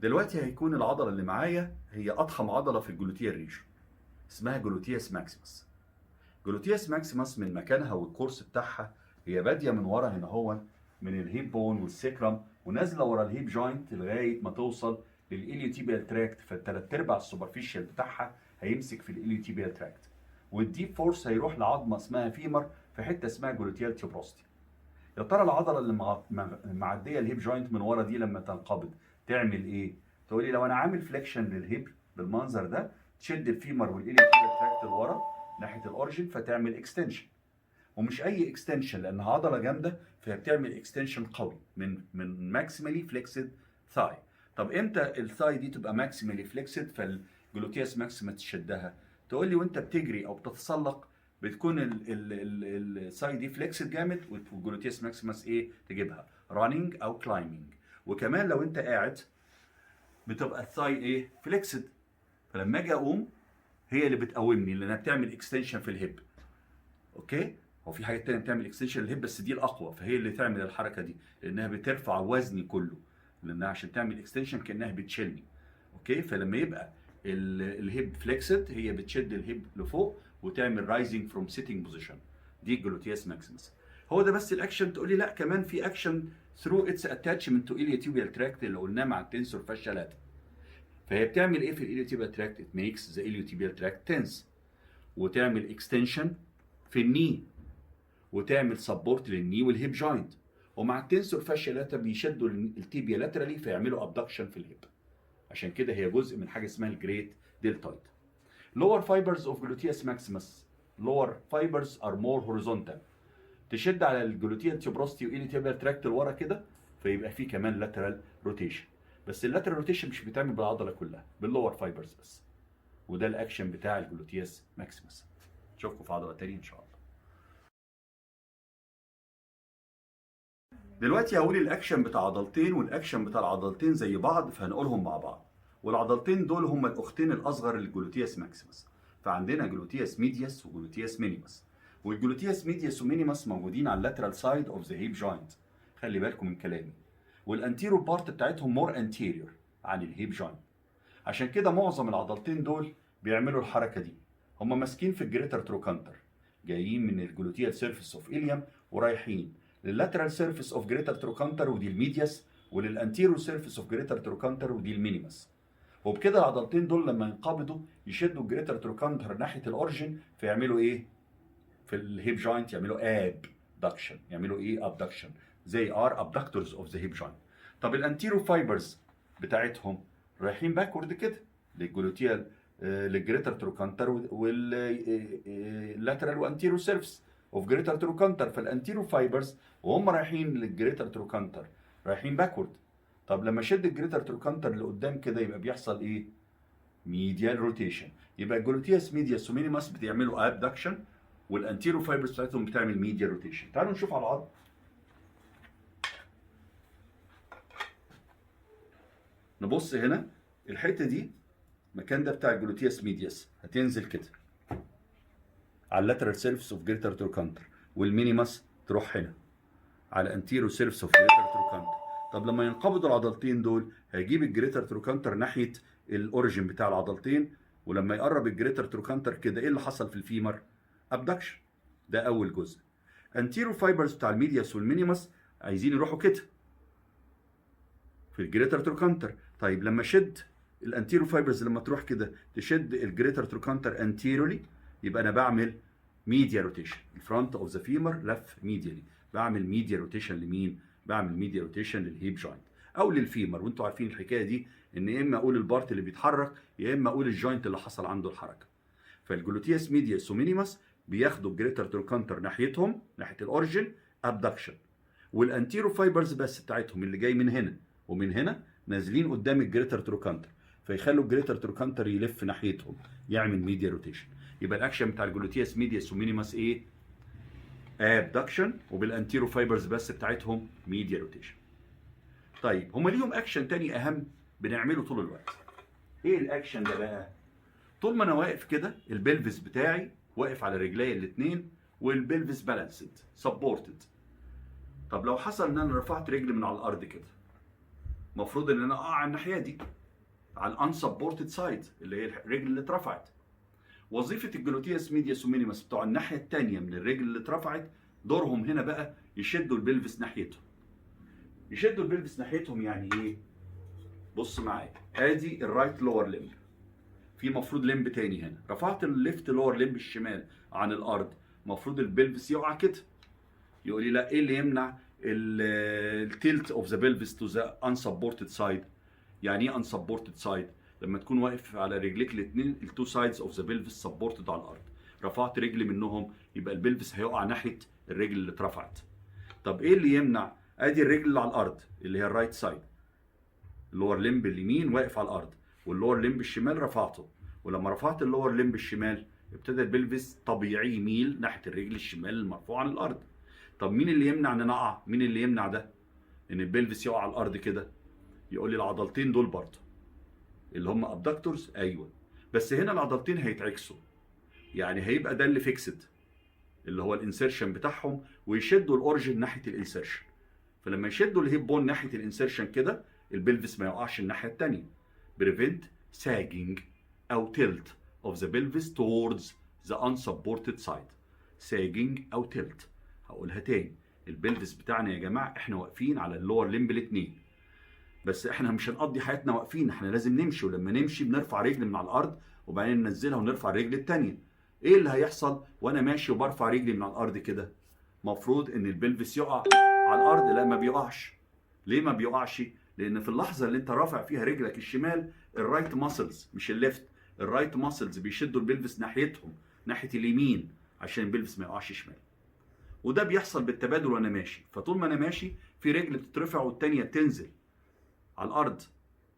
دلوقتي هيكون العضله اللي معايا هي اضخم عضله في الجلوتيال ريجن، اسمها جلوتياس ماكسيمس. جلوتياس ماكسيمس من مكانها والكورس بتاعها هي باديه من ورا هنا، هو من الهيب بون والسيكرم ونازله ورا الهيب جوينت لغايه ما توصل للإليوتيبيال تراكت. فالتلات ارباع السوبرفيشال بتاعها هيمسك في الإليوتيبيال تراكت، والديب فورس هيروح لعظمه اسمها فيمر في حته اسمها جلوتيال تيوبروستي. يا ترى العضله اللي معديه الهيب جوينت من ورا دي لما تنقبض تعمل ايه؟ تقول لي لو انا عامل فليكشن للهيب بالمنظر ده تشد الفيمر والإليوتيبيال تراكت لورا ناحيه الاورجن فتعمل اكستنشن. ومش اي اكستنشن، لانها عضله جامده فهي بتعمل اكستنشن قوي من ماكسيمالي فليكسد ثاي. طب امتى الثاي دي تبقى ماكسيمالي فليكسد فالجلوتياس ماكسيما تشدها؟ تقول لي وانت بتجري او بتتسلق بتكون الثاي دي فليكسد جامد والجلوتياس ماكسيمس ايه تجيبها؟ رانينج او كلايمنج. وكمان لو انت قاعد بتبقى الثاي ايه فليكسد، فلما اجي اقوم هي اللي بتقومني لانها بتعمل اكستنشن في الهيب. اوكي، هو في حاجه تانية بتعمل اكستنشن للهيب بس دي الاقوى، فهي اللي تعمل الحركه دي لانها بترفع وزني كله، لانها عشان تعمل اكستنشن كانها بتشيلني. اوكي، فلما يبقى الهيب فليكسد هي بتشد الهيب لفوق وتعمل رايزنج فروم سيتنج بوزيشن، دي الجلوتياس ماكسيمس. هو ده بس الاكشن؟ تقول لي لا، كمان في اكشن ثرو اتس اتاتشمنت تو اليوتيوبيال تراكت اللي قلناه مع التنسور فاشيا. فهي بتعمل ايه في الاليوتيبيال تراكت؟ ات ميكس ذا اليوتيبيال تراكت تنس، وتعمل اكستنشن في الني، وتعمل سبورت للني والهيب جوينت. ومع التنسور فاشيا لاتا بيشدوا التيبيا لاترالي فيعملوا ابدكشن في الهيب. عشان كده هي جزء من حاجه اسمها الجريت ديلتويد. lower fibers of gluteus maximus lower fibers are more horizontal، تشد على الجلوتيال تيوبروستي والإليوتيبيال تراكت لورا كده، فيبقى في كمان لاترال روتيشن. بس اللاترال روتيشن مش بيتعمل بالعضله كلها، باللور فايبرز بس. وده الاكشن بتاع الجلوتياس ماكسيمس. اشوفكم في عضله تانية ان شاء الله. دلوقتي هقول الاكشن بتاع عضلتين، والاكشن بتاع العضلتين زي بعض فهنقولهم مع بعض. والعضلتين دول هما الاختين الاصغر للجلوتياس ماكسيمس. فعندنا جلوتياس ميدياس وجلوتياس مينيمس. والجلوتياس ميدياس ومينيمس موجودين على اللاترال سايد اوف ذا هيب جوينت، خلي بالكم من كلامي. والانتيرو بارت بتاعتهم مور انتيريور عن الهيب جوينت. عشان كده معظم العضلتين دول بيعملوا الحركه دي. هما ماسكين في الجريتر تروكانتر، جايين من الجلوتيال سيرفيس اوف إليوم ورايحين لللاترال سيرفيس اوف جريتر تروكانتر ودي الميدياس، وللانتيرو سيرفيس اوف جريتر تروكانتر ودي المينيمس. وبكده العضلتين دول لما ينقبضوا يشدوا الجريتر تروكانتر ناحيه الاورجن، فيعملوا ايه؟ في الهيب جوينت يعملوا ابدكشن. يعملوا ايه؟ ابدكشن. زي ار ابدكتورز اوف ذا هيب جوينت. طب الانتيرو فايبرز بتاعتهم رايحين باكورد كده للجلوتيال للجريتر تروكانتر واللاترال وانتيرو سيرفيس اوف جريتر تروكانتر. فالانتيرو فايبرز وهم رايحين للجريتر تروكانتر رايحين باكورد. طب لما شد الجريتر تروكانتر لقدام كده يبقى بيحصل ايه؟ ميديال روتيشن. يبقى الجلوتياس ميدياس ومينيماس بيعملوا ابدكشن، والانتيرو فايبرز بتاعتهم بتعمل ميديال روتيشن. تعالوا نشوف على العظم. نبص هنا، الحته دي المكان ده بتاع الجلوتياس ميدياس، هتنزل كده على اللاترال سيرفيس اوف جريتر تروكانتر، والمينيماس تروح هنا على انتيرو سيرفيس اوف جريتر تروكانتر. طب لما ينقبضوا العضلتين دول هيجيب الجريتر تروكانتر ناحيه الاوريجن بتاع العضلتين، ولما يقرب الجريتر تروكانتر كده ايه اللي حصل في الفيمر؟ ابدكشن. ده اول جزء. انتيرو فايبرز بتاع الميدياس والمينيماس عايزين يروحوا كده في الجريتر تروكانتر. طيب لما شد الانتيرو فايبرز، لما تروح كده تشد الجريتر تروكانتر انتيرولي، يبقى انا بعمل ميديا روتيشن. الفرونت اوف ذا فيمر لف ميديالي، بعمل ميديا روتيشن لمين؟ بعمل ميديا روتيشن للهيب جوينت او للفيمر. وانتوا عارفين الحكايه دي، ان يا اما اقول البارت اللي بيتحرك يا اما اقول الجوينت اللي حصل عنده الحركه. فالجلوتياس ميدياس ومينيماس بياخدوا الجريتر تروكانتر ناحيتهم ناحيه الاوريجن ابدكشن، والانتيرو فايبرز بس بتاعتهم اللي جاي من هنا ومن هنا نازلين قدام الجريتر تروكانتر، فيخلوا الجريتر تروكانتر يلف ناحيتهم يعمل ميديا روتيشن. يبقى الاكشن بتاع الجلوتياس ميدياس ومينيماس ايه؟ ابدكشن، وبالانتيرو فايبرز بس بتاعتهم ميديا روتيشن. طيب هما ليهم اكشن تاني اهم بنعمله طول الوقت. ايه الاكشن ده بقى؟ طول ما انا واقف كده البلفس بتاعي واقف على رجلي الاثنين، والبلفس بالانسد سبورتد. طب لو حصل ان انا رفعت رجلي من على الارض كده المفروض ان انا اقع على الناحيه دي، على الانسبورتد سايد اللي هي الرجل اللي اترفعت. وظيفه الجلوتيوس ميديوس ومينيمس بتوع الناحيه الثانيه من الرجل اللي اترفعت، دورهم هنا بقى يشدوا البلفس ناحيتهم. يشدوا البلفس ناحيتهم يعني ايه؟ بص معايا، ادي الرايت لور ليمب، في مفروض ليمب تاني هنا، رفعت الليفت لور ليمب الشمال عن الارض، المفروض البلفس يقع كده. يقول لي لا، ايه اللي يمنع التيلت اوف ذا بلفس تو ذا unsupported سايد؟ يعني ايه unsupported سايد؟ لما تكون واقف على رجليك الاثنين، التو سايدز اوف ذا بلفس سبورتد على الارض، رفعت رجل منهم، يبقى البلفس هيقع ناحيه الرجل اللي اترفعت. طب ايه اللي يمنع؟ ادي الرجل اللي على الارض اللي هي الرايت سايد، اللور ليمب اليمين واقف على الارض، واللور ليمب الشمال رفعته، ولما رفعت اللور ليمب الشمال ابتدى البلفس طبيعي يميل ناحيه الرجل الشمال المرفوعه عن الارض. طب مين اللي يمنع ان انا اقع؟ مين اللي يمنع ده؟ ان البلفس يقع على الارض كده؟ يقول لي العضلتين دول برضه اللي هم ابدكتورز. ايوه، بس هنا العضلتين هيتعكسوا، يعني هيبقى ده اللي فيكسد اللي هو الانسيرشن بتاعهم، ويشدوا الاورجن ناحيه الانسيرشن. فلما يشدوا الهيب بون ناحيه الانسيرشن كده، البلفس ما يقعش الناحيه الثانيه. بريفنت sagging او tilt of the pelvis towards the unsupported side. sagging او tilt. هقولها تاني، البلفس بتاعنا يا جماعه احنا واقفين على اللور ليمب الاثنين، بس احنا مش هنقضي حياتنا واقفين، احنا لازم نمشي، ولما نمشي بنرفع رجل من على الارض وبعدين ننزلها ونرفع الرجل الثانيه. ايه اللي هيحصل وانا ماشي وبرفع رجلي من على الارض كده؟ مفروض ان البلفس يقع على الارض. لا، ما بيقعش. ليه ما بيقعش؟ لان في اللحظه اللي انت رافع فيها رجلك الشمال، الرايت ماسلز مش الليفت، الرايت ماسلز بيشدوا البلفس ناحيتهم، ناحيه اليمين، عشان البلفس ما يقعش شمال. وده بيحصل بالتبادل وانا ماشي. فطول ما انا ماشي في رجل بتترفع والتانيه بتنزل على الارض.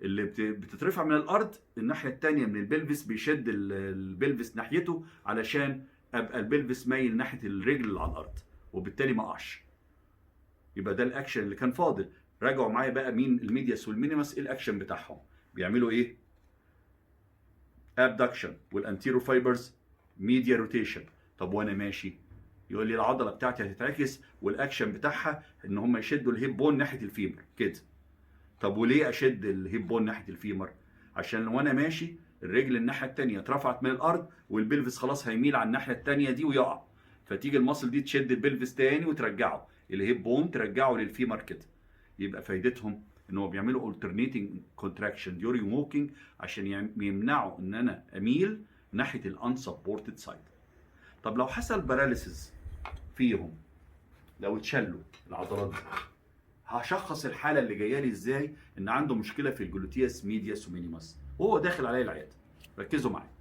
اللي بتترفع من الارض الناحيه الثانيه من البلفس بيشد البلفس ناحيته، علشان ابقى البلفس مايل ناحيه الرجل اللي على الارض، وبالتالي ما اقعش. يبقى ده الاكشن اللي كان فاضل. راجعوا معايا بقى مين الميدياس والمينيمس، ايه الاكشن بتاعهم؟ بيعملوا ايه؟ ابدكشن، والانتيرو فايبرز ميديا روتيشن. طب وانا ماشي يقول لي العضله بتاعتي هتتعكس، والاكشن بتاعها ان هم يشدوا الهيب بون ناحيه الفيمر كده. طب وليه اشد الهيب بون ناحيه الفيمر؟ عشان وانا ماشي الرجل الناحيه الثانيه اترفعت من الارض، والبلفس خلاص هيميل على الناحيه الثانيه دي ويقع، فتيجي المصل دي تشد البلفس تاني وترجعه، الهيب بون ترجعه للفيمر كده. يبقى فايدتهم ان هو بيعملوا alternating contraction during walking عشان يمنعوا ان انا اميل ناحيه الانسبورتد سايد. طب لو حصل باراليسيس فيهم، لو اتشلوا العضلات دي، هشخص الحاله اللي جايه لي ازاي ان عنده مشكله في الجلوتيوس ميدياس ومينيمس وهو داخل عليا العياده؟ ركزوا معايا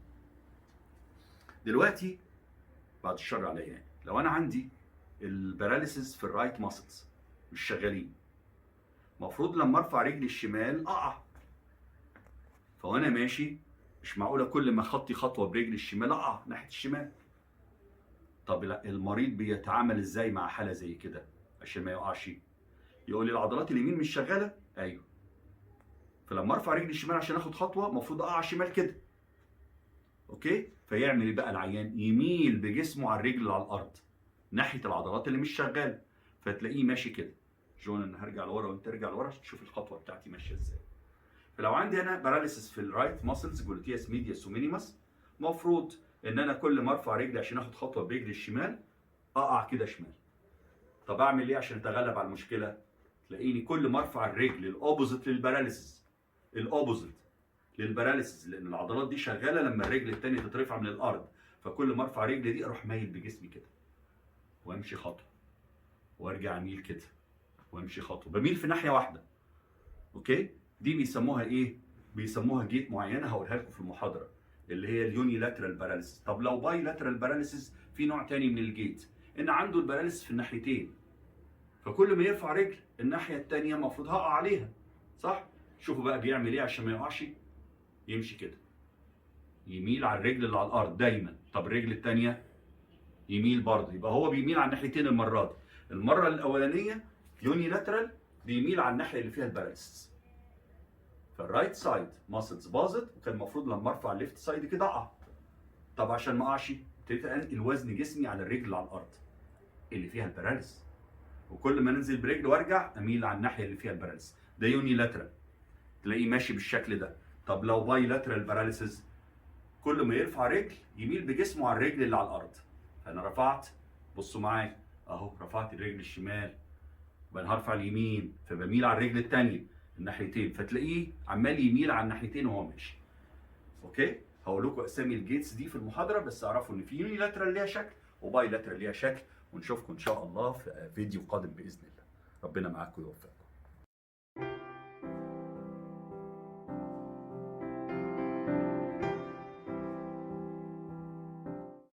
دلوقتي بعد الشر عليا. يعني لو انا عندي الباراليسيس في الرايت ماسلز مش شغالين، المفروض لما ارفع رجلي الشمال اقع. فوانا ماشي مش معقوله كل ما خطي خطوه برجلي الشمال اقع ناحيه الشمال. طب لا، المريض بيتعامل ازاي مع حاله زي كده عشان ما يقعش؟ يقول لي العضلات اليمين مش شغاله. ايوه، فلما ارفع رجلي الشمال عشان اخد خطوه المفروض اقع شمال كده. اوكي، فيعمل ايه بقى العيان؟ يميل بجسمه على الرجل اللي على الارض ناحيه العضلات اللي مش شغاله، فتلاقيه ماشي كده. جون، انا هرجع لورا وانت ترجع لورا عشان تشوف الخطوه بتاعتي ماشيه ازاي. فلو عندي انا باراليسيس في الرايت ماسلز جلوتيوس ميدياس ومينيمس، المفروض ان انا كل ما ارفع رجلي عشان اخد خطوه برجلي الشمال اقع كده شمال. طب اعمل ايه عشان اتغلب على المشكله؟ تلاقيني كل ما ارفع الرجل الاوبوزيت للباراليسيس، الاوبوزيت للباراليسيس، لان العضلات دي شغاله لما الرجل الثانيه تترفع من الارض. فكل ما ارفع رجلي دي اروح مايل بجسمي كده وامشي خطوه، وارجع اميل كده وامشي خطوه، بميل في ناحيه واحده. اوكي، دي بيسموها ايه؟ بيسموها جيت معينه هقولها لكم في المحاضره، اللي هي اليوني لاترال باراليسيس. طب لو باي لاترال باراليسيس، في نوع تاني من الجيت، ان عنده الباراليسيس في الناحيتين، فكل ما يرفع رجل الناحيه الثانيه المفروض هقع عليها، صح؟ شوفوا بقى بيعمل ايه عشان ما يقعش. يمشي كده، يميل على الرجل اللي على الارض دايما. طب الرجل الثانيه يميل برضه، يبقى هو بيميل على الناحيتين المره دي. المره الاولانيه يوني لاترال بيميل على الناحيه اللي فيها الباراليسيس. فالرايت سايد ماسلز باظت، وكان المفروض لما ارفع الليفت سايد كده اقع. طب عشان ما اقعش ابتديت انقل وزن جسمي على الرجل اللي على الارض اللي فيها الباراليسيس، وكل ما ننزل برجل وارجع اميل على الناحيه اللي فيها الباراليسيس. ده يوني لاترال. تلاقيه ماشي بالشكل ده. طب لو باي لاترال باراليسيس، كل ما يرفع رجل يميل بجسمه على الرجل اللي على الارض. فانا رفعت، بصوا معايا اهو، رفعت الرجل الشمال، بقى هرفع اليمين، فبميل على الرجل الثانيه الناحيتين، فتلاقيه عمال يميل على الناحيتين وهو ماشي. اوكي، هقول لكم اسامي الجيتس دي في المحاضره، بس اعرفوا ان في يونيلاترال ليها شكل وباي لاترال ليها شكل، ونشوفكم ان شاء الله في فيديو قادم باذن الله. ربنا معاكم ويوفقكم.